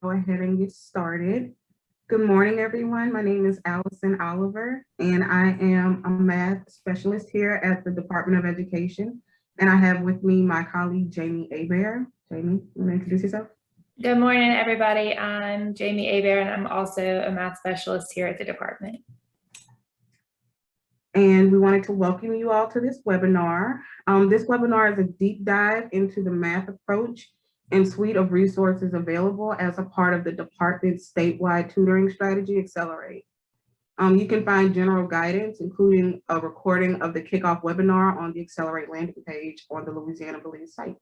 go ahead and get started. Good morning, everyone. My name is Allison Oliver, and I am a math specialist here at the Department of Education. And I have with me my colleague, Jamie Abair. Jamie, you want to introduce yourself? Good morning, everybody. I'm Jamie Abair, and I'm also a math specialist here at the department. And we wanted to welcome you all to this webinar. This webinar is a deep dive into the math approach and suite of resources available as a part of the department's statewide tutoring strategy, Accelerate. You can find general guidance, including a recording of the kickoff webinar on the Accelerate landing page on the Louisiana Belize site.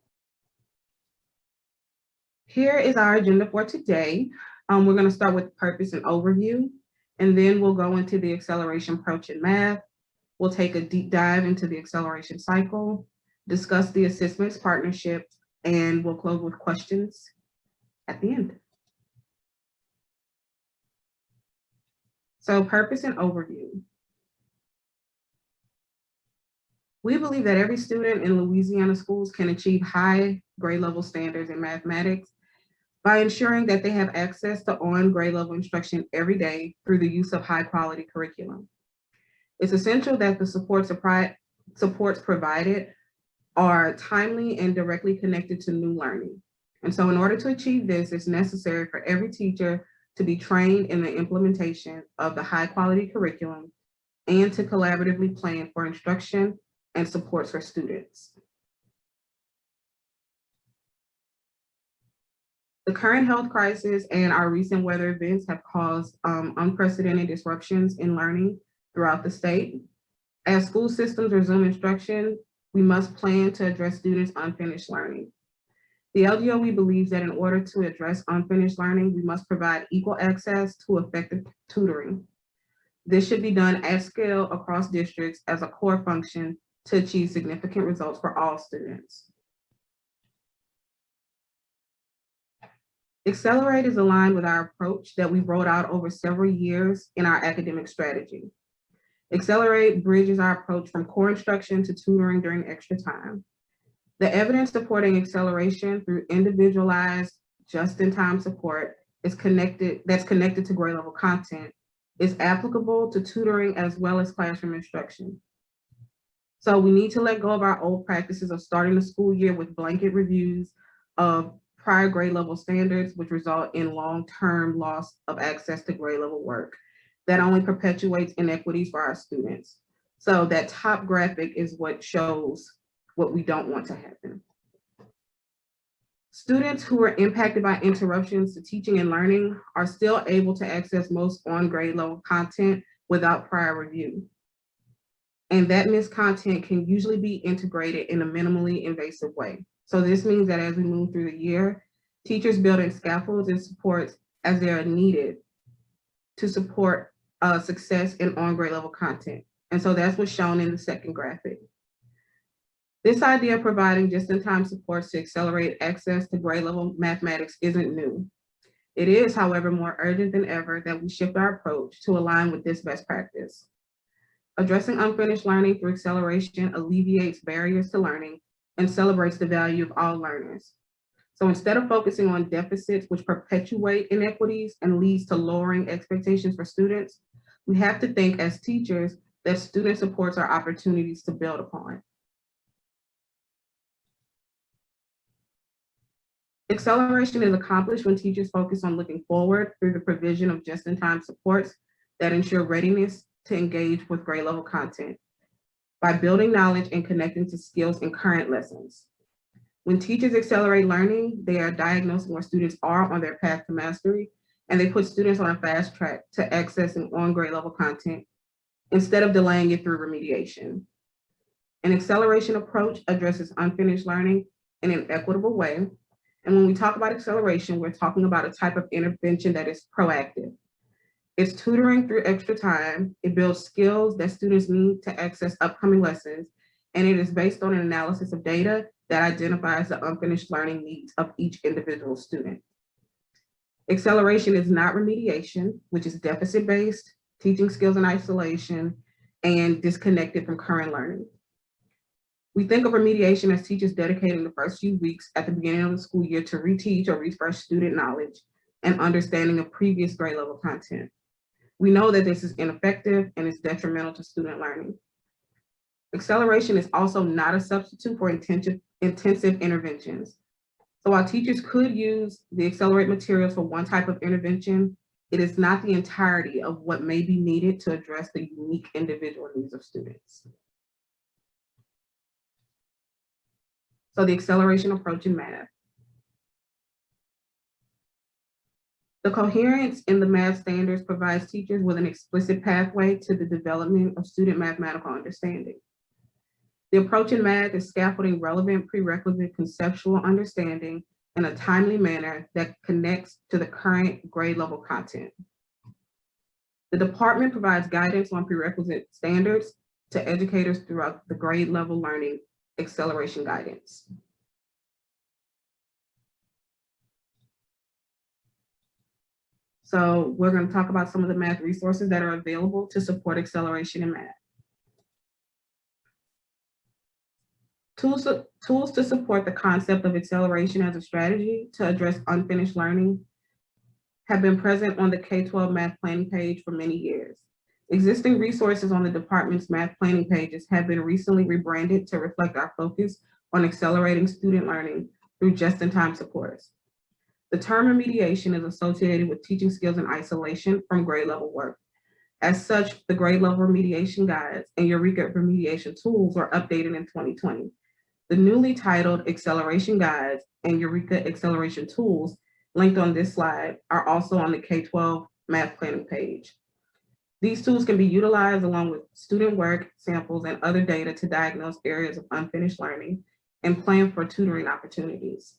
Here is our agenda for today. We're going to start with purpose and overview, and then we'll go into the acceleration approach in math. We'll take a deep dive into the acceleration cycle, discuss the assessments partnership, and we'll close with questions at the end. So purpose and overview. We believe that every student in Louisiana schools can achieve high grade level standards in mathematics by ensuring that they have access to on grade level instruction every day through the use of high quality curriculum. It's essential that the supports provided are timely and directly connected to new learning. And so in order to achieve this, it's necessary for every teacher to be trained in the implementation of the high quality curriculum and to collaboratively plan for instruction and supports for students. The current health crisis and our recent weather events have caused unprecedented disruptions in learning throughout the state. As school systems resume instruction, we must plan to address students' unfinished learning. The LGOE believes that in order to address unfinished learning, we must provide equal access to effective tutoring. This should be done at scale across districts as a core function to achieve significant results for all students. Accelerate is aligned with our approach that we've rolled out over several years in our academic strategy. Accelerate bridges our approach from core instruction to tutoring during extra time. The evidence supporting acceleration through individualized, just-in-time support that's connected to grade level content is applicable to tutoring as well as classroom instruction. So we need to let go of our old practices of starting the school year with blanket reviews of prior grade level standards, which result in long-term loss of access to grade level work. That only perpetuates inequities for our students. So that top graphic is what shows what we don't want to happen. Students who are impacted by interruptions to teaching and learning are still able to access most on grade level content without prior review. And that missed content can usually be integrated in a minimally invasive way. So this means that as we move through the year, teachers build in scaffolds and supports as they are needed to support success in on grade level content. And so that's what's shown in the second graphic. This idea of providing just-in-time supports to accelerate access to grade level mathematics isn't new. It is, however, more urgent than ever that we shift our approach to align with this best practice. Addressing unfinished learning through acceleration alleviates barriers to learning and celebrates the value of all learners. So instead of focusing on deficits which perpetuate inequities and leads to lowering expectations for students, we have to think as teachers that student supports are opportunities to build upon. Acceleration is accomplished when teachers focus on looking forward through the provision of just-in-time supports that ensure readiness to engage with grade level content by building knowledge and connecting to skills in current lessons. When teachers accelerate learning, they are diagnosing where students are on their path to mastery, and they put students on a fast track to accessing on grade level content instead of delaying it through remediation. An acceleration approach addresses unfinished learning in an equitable way. And when we talk about acceleration, we're talking about a type of intervention that is proactive. It's tutoring through extra time. It builds skills that students need to access upcoming lessons. And it is based on an analysis of data that identifies the unfinished learning needs of each individual student. Acceleration is not remediation, which is deficit-based, teaching skills in isolation, and disconnected from current learning. We think of remediation as teachers dedicating the first few weeks at the beginning of the school year to reteach or refresh student knowledge, and understanding of previous grade level content. We know that this is ineffective and is detrimental to student learning. Acceleration is also not a substitute for intensive interventions. So while teachers could use the Accelerate materials for one type of intervention, it is not the entirety of what may be needed to address the unique individual needs of students. So the acceleration approach in math. The coherence in the math standards provides teachers with an explicit pathway to the development of student mathematical understanding. The approach in math is scaffolding relevant prerequisite conceptual understanding in a timely manner that connects to the current grade level content. The department provides guidance on prerequisite standards to educators throughout the grade level learning acceleration guidance. So we're going to talk about some of the math resources that are available to support acceleration in math. Tools to support the concept of acceleration as a strategy to address unfinished learning have been present on the K-12 math planning page for many years. Existing resources on the department's math planning pages have been recently rebranded to reflect our focus on accelerating student learning through just-in-time supports. The term remediation is associated with teaching skills in isolation from grade level work. As such, the grade level remediation guides and Eureka remediation tools were updated in 2020. The newly titled Acceleration Guides and Eureka Acceleration Tools linked on this slide are also on the K-12 math planning page. These tools can be utilized along with student work, samples, and other data to diagnose areas of unfinished learning and plan for tutoring opportunities.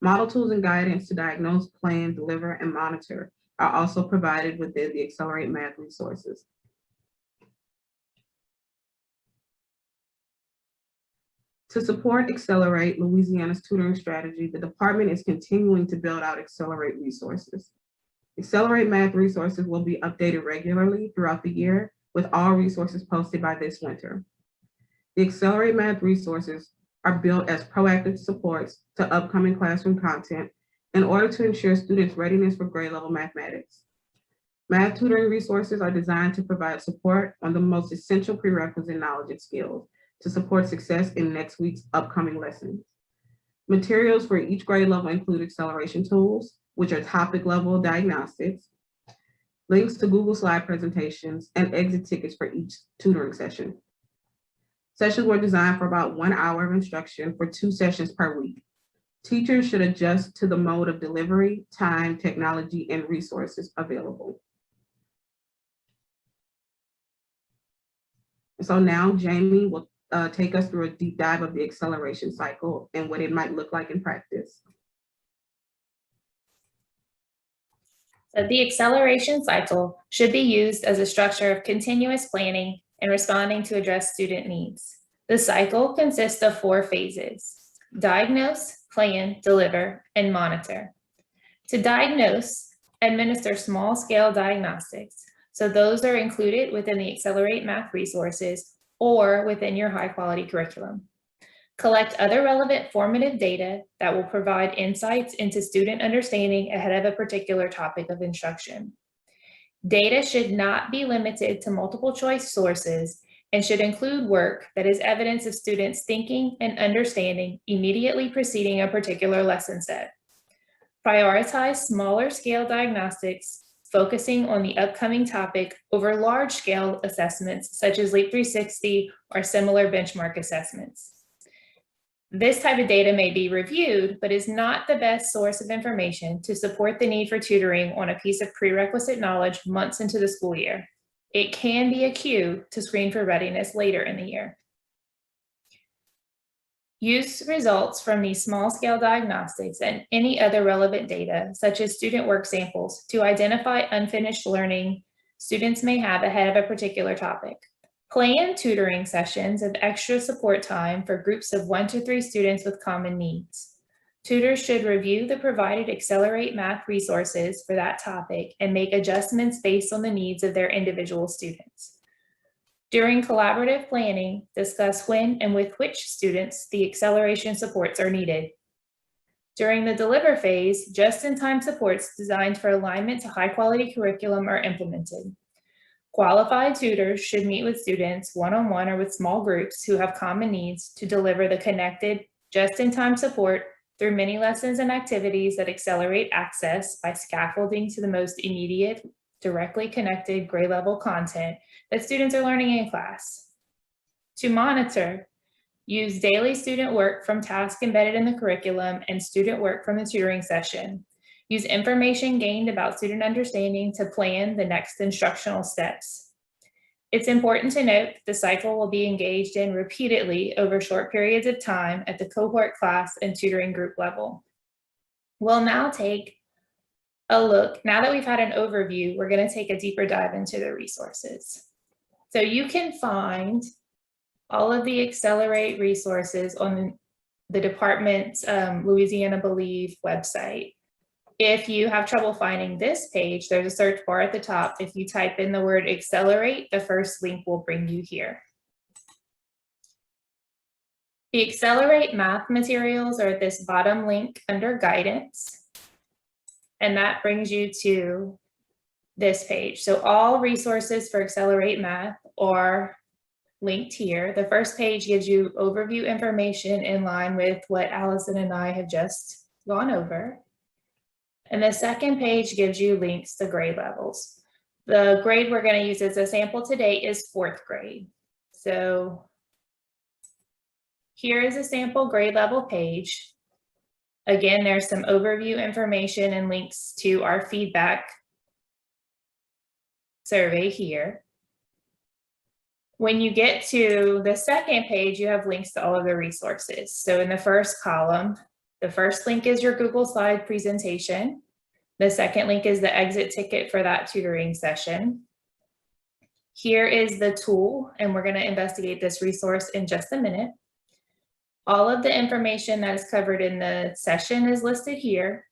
Model tools and guidance to diagnose, plan, deliver, and monitor are also provided within the Accelerate Math resources. To support Accelerate Louisiana's tutoring strategy, the department is continuing to build out Accelerate resources. Accelerate Math resources will be updated regularly throughout the year, with all resources posted by this winter. The Accelerate Math resources are built as proactive supports to upcoming classroom content in order to ensure students' readiness for grade level mathematics. Math tutoring resources are designed to provide support on the most essential prerequisite knowledge and skills to support success in next week's upcoming lessons. Materials for each grade level include acceleration tools, which are topic level diagnostics, links to Google slide presentations, and exit tickets for each tutoring session. Sessions were designed for about 1 hour of instruction for 2 sessions per week. Teachers should adjust to the mode of delivery, time, technology, and resources available. So now Jamie will take us through a deep dive of the acceleration cycle and what it might look like in practice. So the acceleration cycle should be used as a structure of continuous planning and responding to address student needs. The cycle consists of 4 phases: diagnose, plan, deliver, and monitor. To diagnose, administer small-scale diagnostics. So those are included within the Accelerate Math resources or within your high-quality curriculum. Collect other relevant formative data that will provide insights into student understanding ahead of a particular topic of instruction. Data should not be limited to multiple choice sources and should include work that is evidence of students thinking and understanding immediately preceding a particular lesson set. Prioritize smaller scale diagnostics, focusing on the upcoming topic over large scale assessments such as LEAP 360 or similar benchmark assessments. This type of data may be reviewed, but is not the best source of information to support the need for tutoring on a piece of prerequisite knowledge months into the school year. It can be a cue to screen for readiness later in the year. Use results from these small-scale diagnostics and any other relevant data, such as student work samples, to identify unfinished learning students may have ahead of a particular topic. Plan tutoring sessions of extra support time for groups of 1 to 3 students with common needs. Tutors should review the provided Accelerate Math resources for that topic and make adjustments based on the needs of their individual students. During collaborative planning, discuss when and with which students the acceleration supports are needed. During the deliver phase, just-in-time supports designed for alignment to high-quality curriculum are implemented. Qualified tutors should meet with students one-on-one or with small groups who have common needs to deliver the connected, just-in-time support through mini lessons and activities that accelerate access by scaffolding to the most immediate, directly connected grade level content that students are learning in class. To monitor, use daily student work from tasks embedded in the curriculum and student work from the tutoring session. Use information gained about student understanding to plan the next instructional steps. It's important to note that the cycle will be engaged in repeatedly over short periods of time at the cohort, class, and tutoring group level. We'll now take a look. Now that we've had an overview, we're going to take a deeper dive into the resources. So you can find all of the Accelerate resources on the department's Louisiana Believe website. If you have trouble finding this page, there's a search bar at the top. If you type in the word Accelerate, the first link will bring you here. The Accelerate math materials are at this bottom link under guidance, and that brings you to this page. So all resources for Accelerate math are linked here. The first page gives you overview information in line with what Allison and I have just gone over. And the second page gives you links to grade levels. The grade we're going to use as a sample today is 4th grade. So here is a sample grade level page. Again, there's some overview information and links to our feedback survey here. When you get to the second page, you have links to all of the resources. So in the first column, the first link is your Google slide presentation. The second link is the exit ticket for that tutoring session. Here is the tool, and we're going to investigate this resource in just a minute. All of the information that is covered in the session is listed here.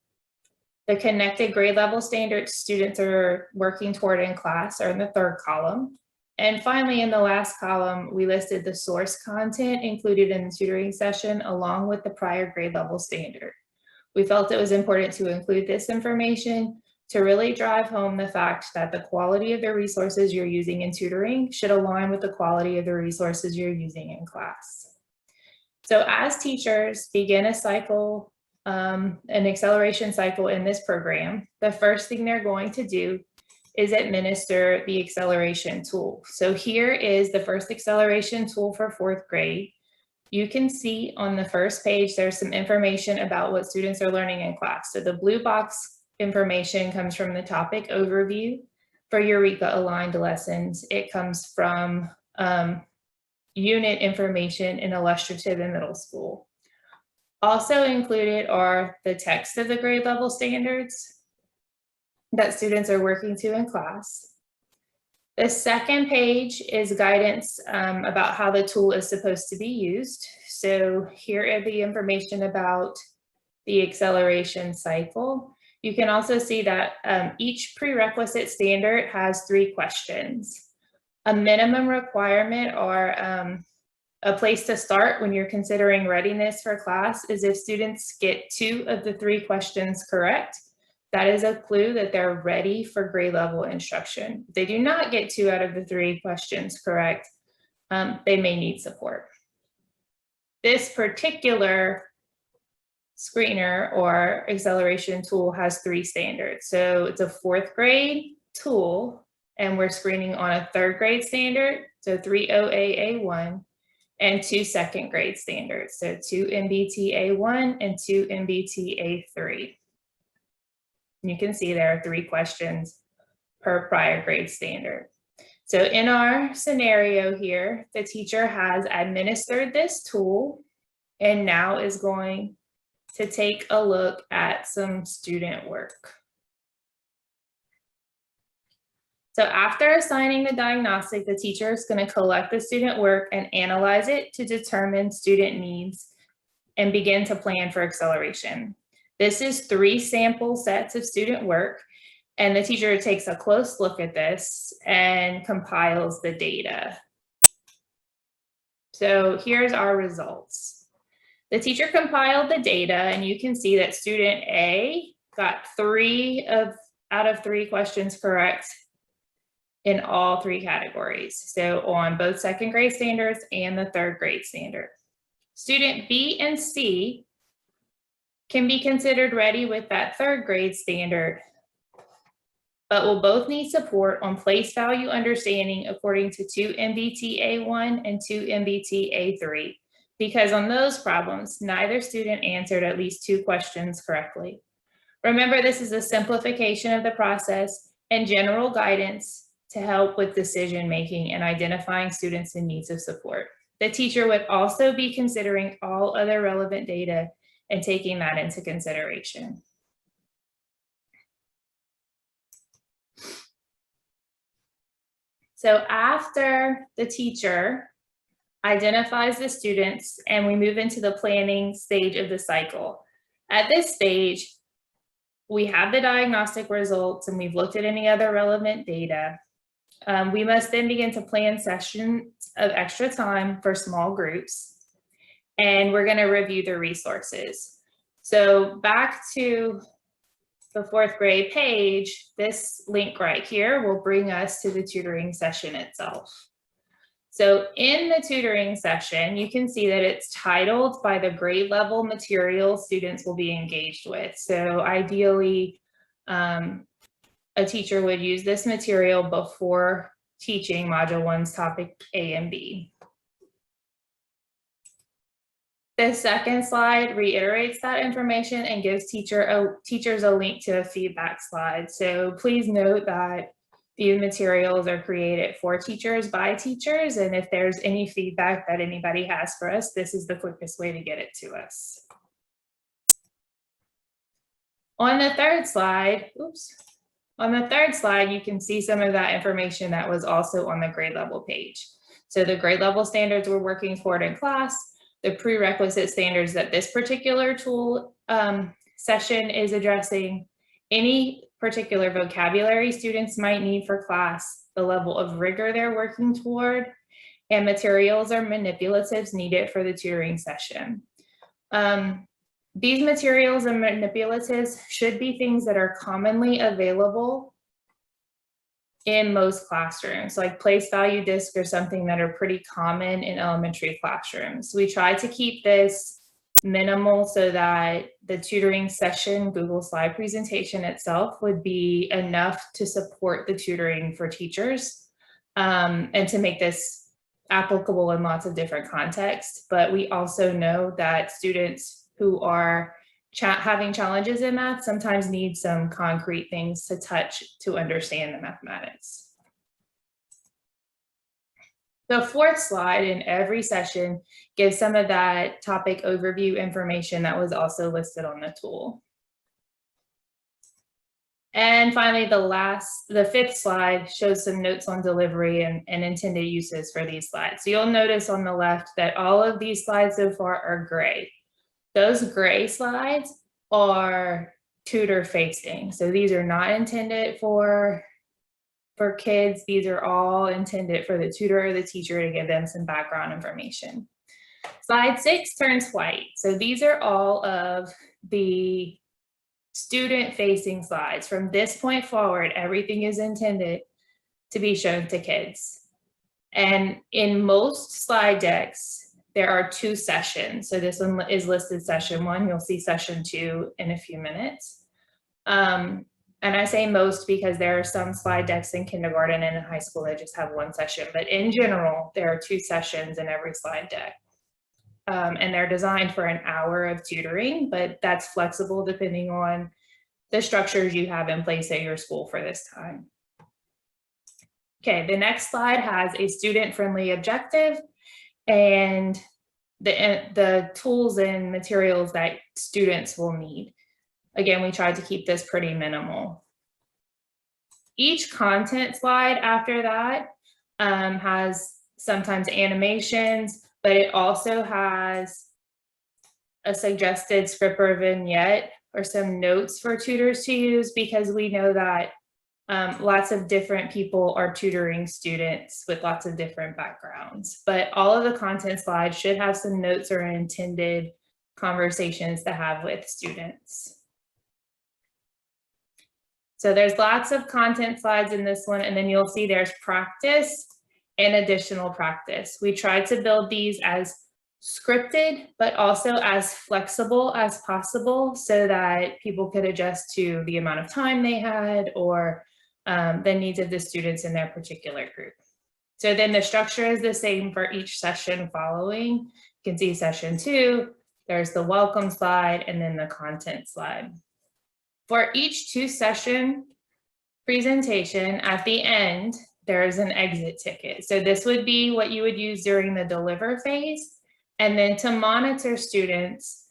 The connected grade level standards students are working toward in class are in the third column. And finally, in the last column, we listed the source content included in the tutoring session along with the prior grade level standard. We felt it was important to include this information to really drive home the fact that the quality of the resources you're using in tutoring should align with the quality of the resources you're using in class. So as teachers begin a cycle, an acceleration cycle in this program, the first thing they're going to do is administer the acceleration tool. So here is the first acceleration tool for 4th grade. You can see on the first page, there's some information about what students are learning in class. So the blue box information comes from the topic overview. For Eureka aligned lessons, it comes from unit information in illustrative in middle school. Also included are the text of the grade level standards that students are working to in class. The second page is guidance about how the tool is supposed to be used. So here are the information about the acceleration cycle. You can also see that each prerequisite standard has 3 questions. A minimum requirement or a place to start when you're considering readiness for class is if students get 2 of the 3 questions correct. That is a clue that they're ready for grade level instruction. If they do not get 2 out of the 3 questions correct, they may need support. This particular screener or acceleration tool has 3 standards. So it's a 4th grade tool, and we're screening on a 3rd grade standard, so 3OAA1, and 2 2nd grade standards, so 2 MBTA1 and 2 MBTA3. You can see there are 3 questions per prior grade standard. So in our scenario here, the teacher has administered this tool and now is going to take a look at some student work. So after assigning the diagnostic, the teacher is going to collect the student work and analyze it to determine student needs and begin to plan for acceleration. This is 3 sample sets of student work, and the teacher takes a close look at this and compiles the data. So here's our results. The teacher compiled the data, and you can see that student A got 3 out of 3 questions correct in all 3 categories. So on both second grade standards and the third grade standard. Student B and C can be considered ready with that third grade standard, but will both need support on place value understanding according to 2 MBT A1 and 2 MBT A3, because on those problems, neither student answered at least 2 questions correctly. Remember, this is a simplification of the process and general guidance to help with decision-making and identifying students in needs of support. The teacher would also be considering all other relevant data and taking that into consideration. So after the teacher identifies the students and we move into the planning stage of the cycle, at this stage, we have the diagnostic results and we've looked at any other relevant data. We must then begin to plan sessions of extra time for small groups, and we're going to review the resources. So back to the 4th grade page, this link right here will bring us to the tutoring session itself. So in the tutoring session, you can see that it's titled by the grade level material students will be engaged with. So ideally, a teacher would use this material before teaching Module 1's topic A and B. The second slide reiterates that information and gives teachers a link to a feedback slide. So please note that these materials are created for teachers by teachers, and if there's any feedback that anybody has for us, this is the quickest way to get it to us. On the third slide, you can see some of that information that was also on the grade level page. So the grade level standards we're working toward in class, the prerequisite standards that this particular tool session is addressing, any particular vocabulary students might need for class, the level of rigor they're working toward, and materials or manipulatives needed for the tutoring session. These materials and manipulatives should be things that are commonly available in most classrooms, like place value discs are something that are pretty common in elementary classrooms. We try to keep this minimal so that the tutoring session Google slide presentation itself would be enough to support the tutoring for teachers and to make this applicable in lots of different contexts. But we also know that students who are having challenges in math sometimes need some concrete things to touch to understand the mathematics. The 4th slide in every session gives some of that topic overview information that was also listed on the tool. And finally, the 5th slide shows some notes on delivery and intended uses for these slides. So you'll notice on the left that all of these slides so far are gray. Those gray slides are tutor facing. So these are not intended for kids. These are all intended for the tutor or the teacher to give them some background information. Slide 6 turns white. So these are all of the student facing slides. From this point forward, everything is intended to be shown to kids. And in most slide decks, there are 2 sessions. So this one is listed session 1. You'll see session 2 in a few minutes. And I say most because there are some slide decks in kindergarten and in high school that just have 1 session. But in general, there are 2 sessions in every slide deck. And they're designed for an hour of tutoring, but that's flexible depending on the structures you have in place at your school for this time. Okay, the next slide has a student-friendly objective and the tools and materials that students will need. Again, we tried to keep this pretty minimal. Each content slide after that has sometimes animations, but it also has a suggested script or vignette or some notes for tutors to use, because we know that lots of different people are tutoring students with lots of different backgrounds. But all of the content slides should have some notes or intended conversations to have with students. So there's lots of content slides in this one, and then you'll see there's practice and additional practice. We tried to build these as scripted, but also as flexible as possible so that people could adjust to the amount of time they had or the needs of the students in their particular group. So then the structure is the same for each session following. You can see session 2, there's the welcome slide and then the content slide. For each 2-session presentation, at the end, there's an exit ticket. So this would be what you would use during the deliver phase. And then to monitor students,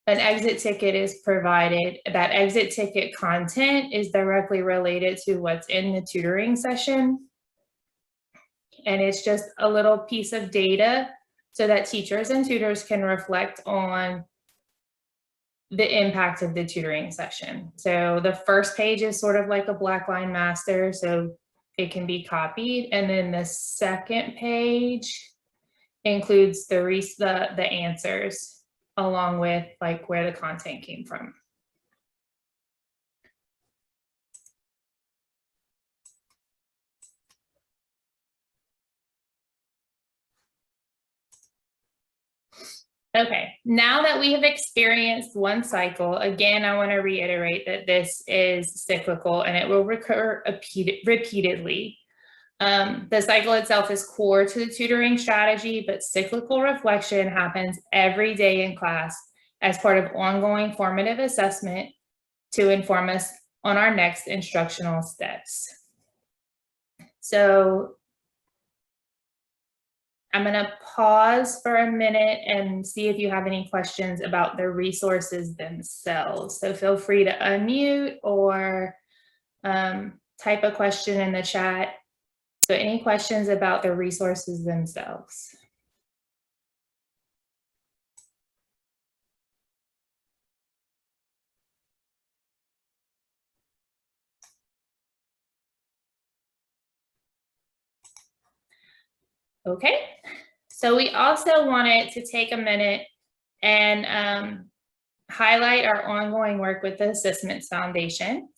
an exit ticket is provided. That exit ticket content is directly related to what's in the tutoring session. And it's just a little piece of data so that teachers and tutors can reflect on the impact of the tutoring session. So the first page is sort of like a black line master, so it can be copied. And then the second page includes the answers along with like where the content came from. Okay, now that we have experienced one cycle, again, I want to reiterate that this is cyclical and it will recur repeatedly. The cycle itself is core to the tutoring strategy, but cyclical reflection happens every day in class as part of ongoing formative assessment to inform us on our next instructional steps. So I'm going to pause for a minute and see if you have any questions about the resources themselves. So feel free to unmute or type a question in the chat. So any questions about the resources themselves? Okay, so we also wanted to take a minute and highlight our ongoing work with the Assessments Foundation,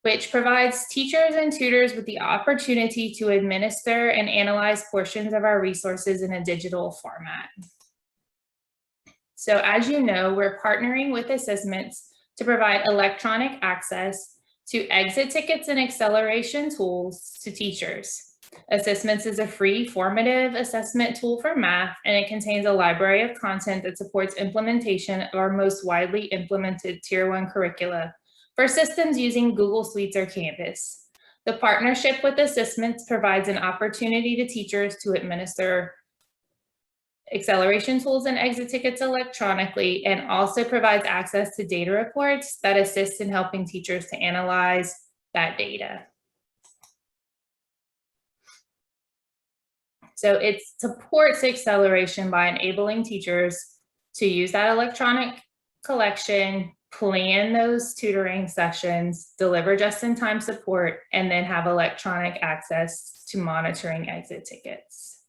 which provides teachers and tutors with the opportunity to administer and analyze portions of our resources in a digital format. So as you know, we're partnering with Assessments to provide electronic access to exit tickets and acceleration tools to teachers. Assessments is a free formative assessment tool for math, and it contains a library of content that supports implementation of our most widely implemented Tier 1 curricula for systems using Google Suites or Canvas. The partnership with Assessments provides an opportunity to teachers to administer acceleration tools and exit tickets electronically, and also provides access to data reports that assist in helping teachers to analyze that data. So it supports acceleration by enabling teachers to use that electronic collection, plan those tutoring sessions, deliver just-in-time support, and then have electronic access to monitoring exit tickets.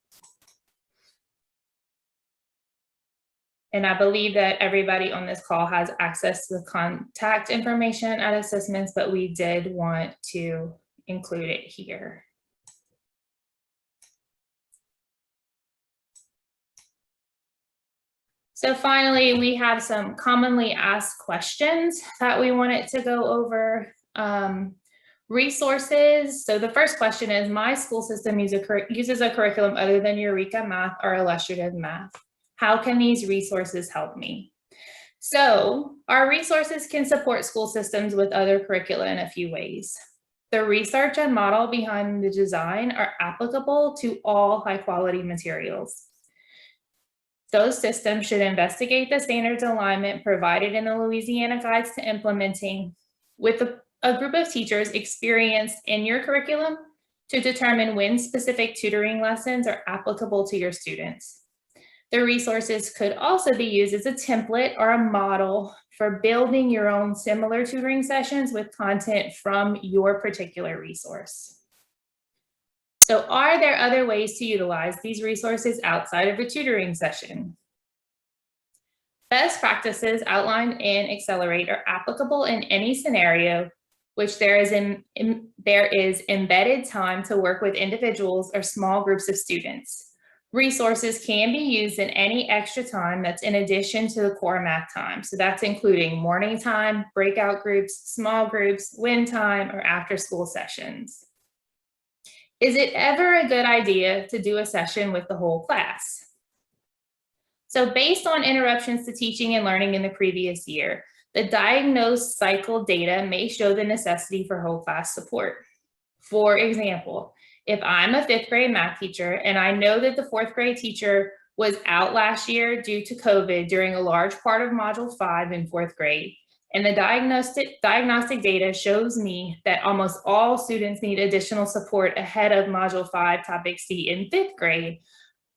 And I believe that everybody on this call has access to the contact information at Assessments, but we did want to include it here. So finally, we have some commonly asked questions that we wanted to go over. Resources. So the first question is, my school system uses a curriculum other than Eureka Math or Illustrative Math. How can these resources help me? So our resources can support school systems with other curricula in a few ways. The research and model behind the design are applicable to all high quality materials. Those systems should investigate the standards alignment provided in the Louisiana Guides to Implementing with a group of teachers experienced in your curriculum to determine when specific tutoring lessons are applicable to your students. The resources could also be used as a template or a model for building your own similar tutoring sessions with content from your particular resource. So are there other ways to utilize these resources outside of a tutoring session? Best practices outlined in Accelerate are applicable in any scenario which there is embedded time to work with individuals or small groups of students. Resources can be used in any extra time that's in addition to the core math time. So that's including morning time, breakout groups, small groups, win time, or after school sessions. Is it ever a good idea to do a session with the whole class? So based on interruptions to teaching and learning in the previous year, the diagnosed cycle data may show the necessity for whole class support. For example, if I'm a 5th grade math teacher and I know that the 4th grade teacher was out last year due to COVID during a large part of Module 5 in 4th grade, and the diagnostic data shows me that almost all students need additional support ahead of Module 5 Topic C in 5th grade,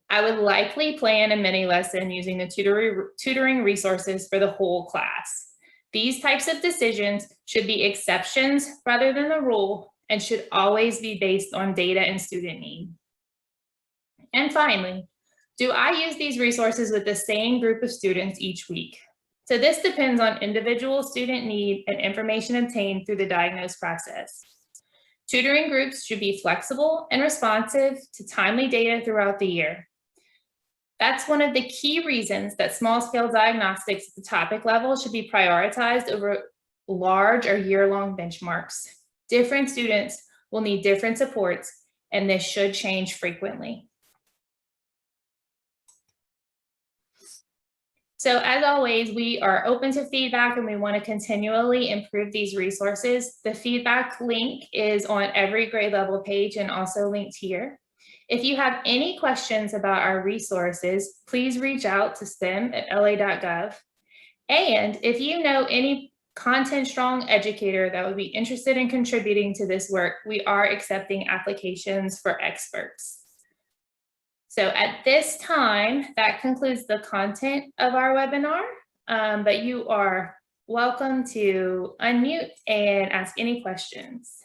I would likely plan a mini lesson using the tutoring resources for the whole class. These types of decisions should be exceptions rather than the rule and should always be based on data and student need. And finally, do I use these resources with the same group of students each week? So this depends on individual student need and information obtained through the diagnose process. Tutoring groups should be flexible and responsive to timely data throughout the year. That's one of the key reasons that small-scale diagnostics at the topic level should be prioritized over large or year-long benchmarks. Different students will need different supports, and this should change frequently. So as always, we are open to feedback and we want to continually improve these resources. The feedback link is on every grade level page and also linked here. If you have any questions about our resources, please reach out to stem@la.gov. And if you know any content-strong educator that would be interested in contributing to this work, we are accepting applications for experts. So at this time, that concludes the content of our webinar, but you are welcome to unmute and ask any questions.